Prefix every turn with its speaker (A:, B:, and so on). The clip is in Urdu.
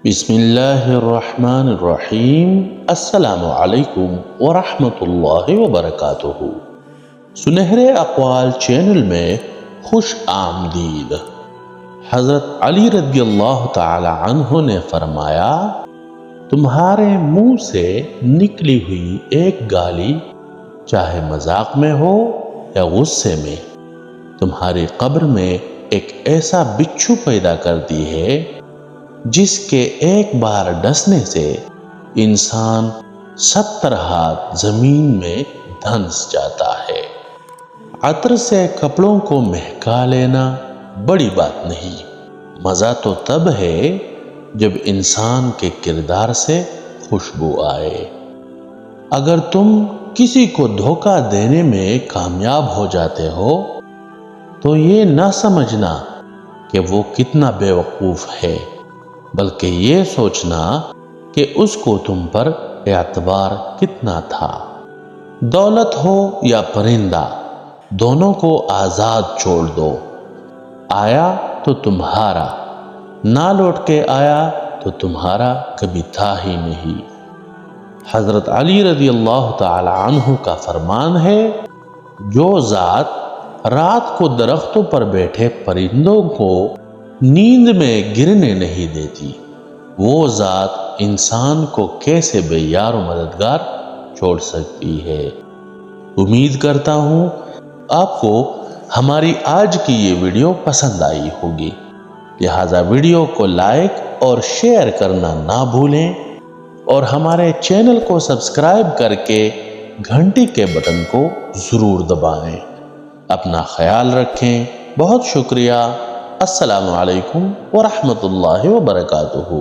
A: بسم اللہ الرحمن الرحیم۔ السلام علیکم ورحمۃ اللہ وبرکاتہ۔ سنہرے اقوال چینل میں خوش آمدید۔ حضرت علی رضی اللہ تعالی عنہ نے فرمایا، تمہارے منہ سے نکلی ہوئی ایک گالی چاہے مذاق میں ہو یا غصے میں، تمہاری قبر میں ایک ایسا بچھو پیدا کرتی ہے جس کے ایک بار ڈسنے سے انسان 70 ہاتھ زمین میں دھنس جاتا ہے۔ عطر سے کپڑوں کو مہکا لینا بڑی بات نہیں، مزہ تو تب ہے جب انسان کے کردار سے خوشبو آئے۔ اگر تم کسی کو دھوکہ دینے میں کامیاب ہو جاتے ہو تو یہ نہ سمجھنا کہ وہ کتنا بے وقوف ہے، بلکہ یہ سوچنا کہ اس کو تم پر اعتبار کتنا تھا۔ دولت ہو یا پرندہ، دونوں کو آزاد چھوڑ دو۔ آیا تو تمہارا، نہ لوٹ کے آیا تو تمہارا کبھی تھا ہی نہیں۔ حضرت علی رضی اللہ تعالی عنہ کا فرمان ہے، جو ذات رات کو درختوں پر بیٹھے پرندوں کو نیند میں گرنے نہیں دیتی، وہ ذات انسان کو کیسے بے یار و مددگار چھوڑ سکتی ہے۔ امید کرتا ہوں آپ کو ہماری آج کی یہ ویڈیو پسند آئی ہوگی، لہٰذا ویڈیو کو لائک اور شیئر کرنا نہ بھولیں اور ہمارے چینل کو سبسکرائب کر کے گھنٹی کے بٹن کو ضرور دبائیں۔ اپنا خیال رکھیں، بہت شکریہ۔ السلام علیکم ورحمۃ اللہ وبرکاتہ۔